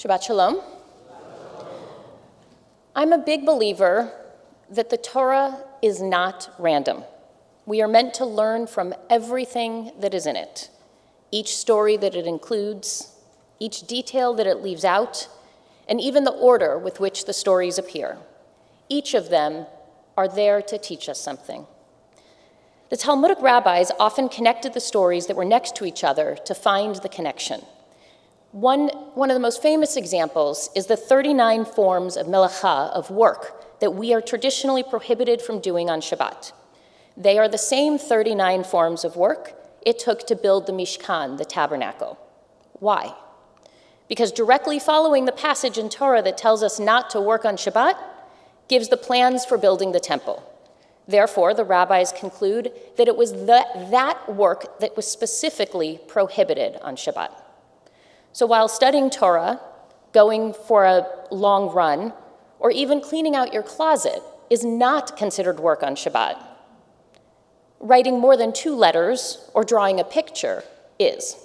Shabbat Shalom. I'm a big believer that the Torah is not random. We are meant to learn from everything that is in it, each story that it includes, each detail that it leaves out, and even the order with which the stories appear. Each of them are there to teach us something. The Talmudic rabbis often connected the stories that were next to each other to find the connection. One of the most famous examples is the 39 forms of melacha, of work, that we are traditionally prohibited from doing on Shabbat. They are the same 39 forms of work it took to build the Mishkan, the tabernacle. Why? Because directly following the passage in Torah that tells us not to work on Shabbat gives the plans for building the temple. Therefore, the rabbis conclude that it was that work that was specifically prohibited on Shabbat. So while studying Torah, going for a long run, or even cleaning out your closet is not considered work on Shabbat, writing more than 2 letters or drawing a picture is.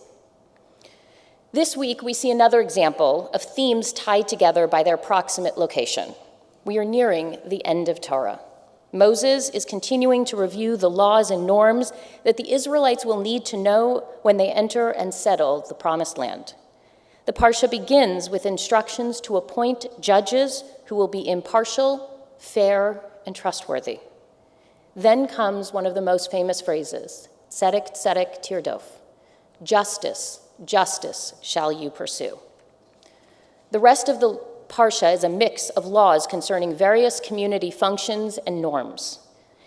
This week, we see another example of themes tied together by their proximate location. We are nearing the end of Torah. Moses is continuing to review the laws and norms that the Israelites will need to know when they enter and settle the Promised Land. The Parsha begins with instructions to appoint judges who will be impartial, fair, and trustworthy. Then comes one of the most famous phrases, tzedek, tzedek, tirdof. Justice, justice shall you pursue. The rest of the Parsha is a mix of laws concerning various community functions and norms.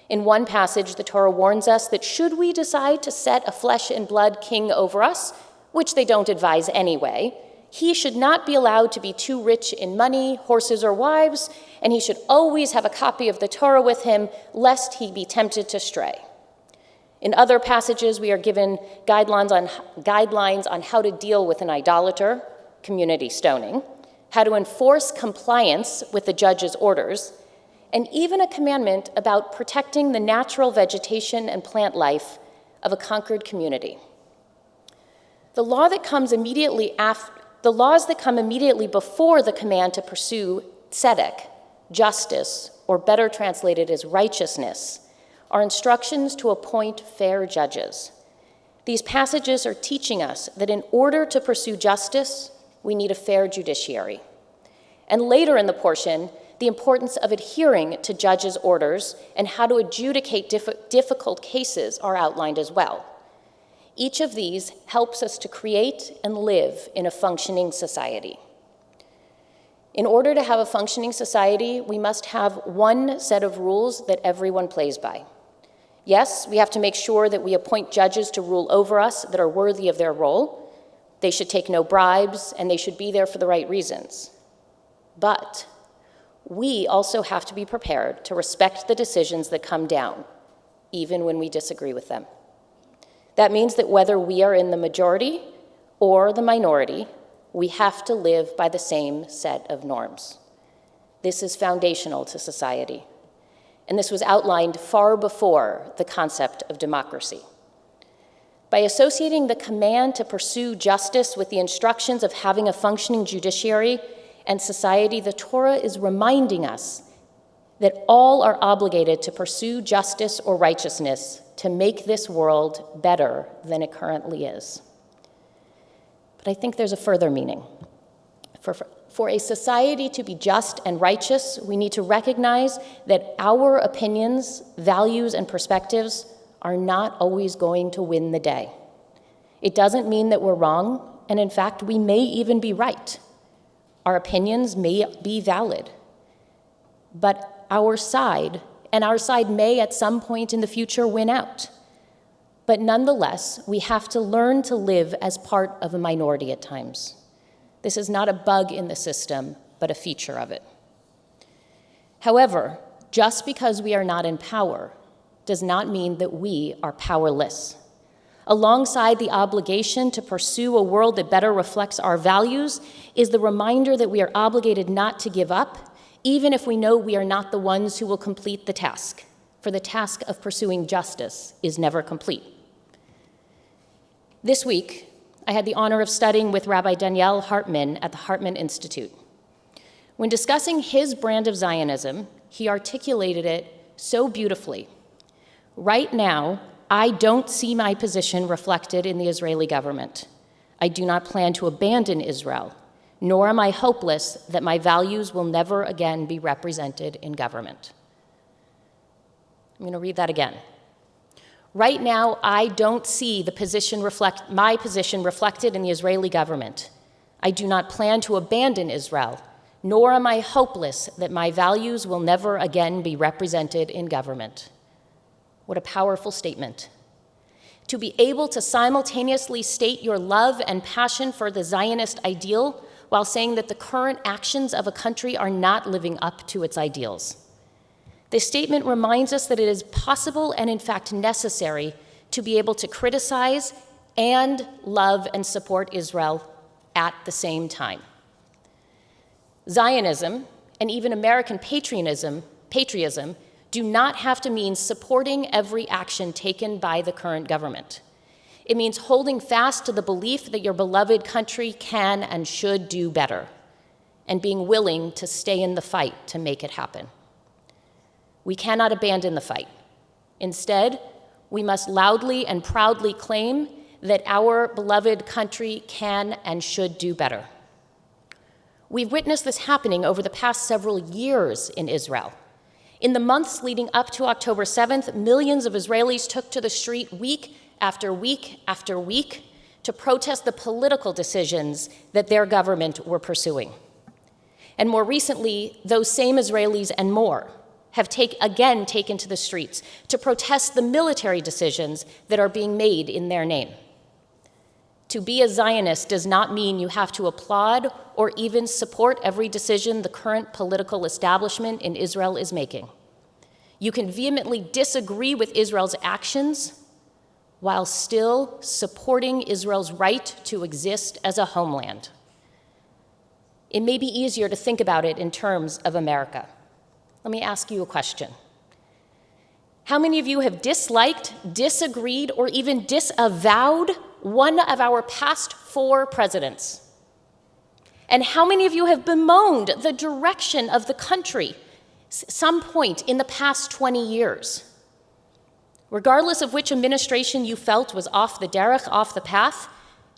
In one passage, the Torah warns us that should we decide to set a flesh and blood king over us, which they don't advise anyway, he should not be allowed to be too rich in money, horses, or wives, and he should always have a copy of the Torah with him, lest he be tempted to stray. In other passages, we are given guidelines on how to deal with an idolater, community stoning, how to enforce compliance with the judge's orders, and even a commandment about protecting the natural vegetation and plant life of a conquered community. The laws that come immediately before the command to pursue tzedek, justice, or better translated as righteousness, are instructions to appoint fair judges. These passages are teaching us that in order to pursue justice, we need a fair judiciary. And later in the portion, the importance of adhering to judges' orders and how to adjudicate difficult cases are outlined as well. Each of these helps us to create and live in a functioning society. In order to have a functioning society, we must have one set of rules that everyone plays by. Yes, we have to make sure that we appoint judges to rule over us that are worthy of their role. They should take no bribes, and they should be there for the right reasons. But we also have to be prepared to respect the decisions that come down, even when we disagree with them. That means that whether we are in the majority or the minority, we have to live by the same set of norms. This is foundational to society, and this was outlined far before the concept of democracy. By associating the command to pursue justice with the instructions of having a functioning judiciary and society, the Torah is reminding us that all are obligated to pursue justice or righteousness to make this world better than it currently is. But I think there's a further meaning. For a society to be just and righteous, we need to recognize that our opinions, values, and perspectives are not always going to win the day. It doesn't mean that we're wrong, and in fact, we may even be right. Our opinions may be valid, but our side may at some point in the future win out. But nonetheless, we have to learn to live as part of a minority at times. This is not a bug in the system, but a feature of it. However, just because we are not in power does not mean that we are powerless. Alongside the obligation to pursue a world that better reflects our values is the reminder that we are obligated not to give up, even if we know we are not the ones who will complete the task, for the task of pursuing justice is never complete. This week, I had the honor of studying with Rabbi Daniel Hartman at the Hartman Institute. When discussing his brand of Zionism, he articulated it so beautifully. Right now, I don't see my position reflected in the Israeli government. I do not plan to abandon Israel, nor am I hopeless that my values will never again be represented in government. I'm going to read that again. Right now, I don't see my position reflected in the Israeli government. I do not plan to abandon Israel, nor am I hopeless that my values will never again be represented in government. What a powerful statement. To be able to simultaneously state your love and passion for the Zionist ideal while saying that the current actions of a country are not living up to its ideals. This statement reminds us that it is possible and in fact necessary to be able to criticize and love and support Israel at the same time. Zionism and even American patriotism do not have to mean supporting every action taken by the current government. It means holding fast to the belief that your beloved country can and should do better, and being willing to stay in the fight to make it happen. We cannot abandon the fight. Instead, we must loudly and proudly claim that our beloved country can and should do better. We've witnessed this happening over the past several years in Israel. In the months leading up to October 7th, millions of Israelis took to the street week after week after week to protest the political decisions that their government were pursuing. And more recently, those same Israelis and more have again taken to the streets to protest the military decisions that are being made in their name. To be a Zionist does not mean you have to applaud or even support every decision the current political establishment in Israel is making. You can vehemently disagree with Israel's actions while still supporting Israel's right to exist as a homeland. It may be easier to think about it in terms of America. Let me ask you a question. How many of you have disliked, disagreed, or even disavowed one of our past 4 presidents? And how many of you have bemoaned the direction of the country some point in the past 20 years? Regardless of which administration you felt was off the derech, off the path,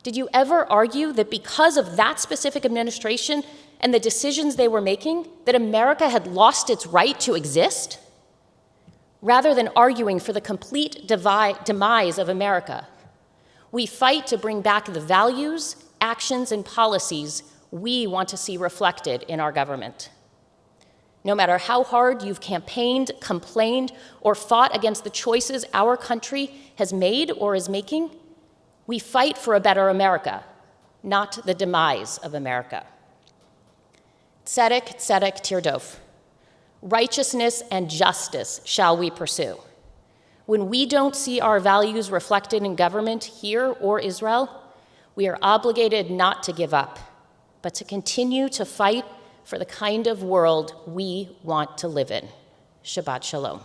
did you ever argue that because of that specific administration and the decisions they were making, that America had lost its right to exist? Rather than arguing for the complete demise of America, we fight to bring back the values, actions, and policies we want to see reflected in our government. No matter how hard you've campaigned, complained, or fought against the choices our country has made or is making, we fight for a better America, not the demise of America. Tzedek, tzedek, tirdof. Righteousness and justice shall we pursue. When we don't see our values reflected in government here or Israel, we are obligated not to give up, but to continue to fight for the kind of world we want to live in. Shabbat shalom.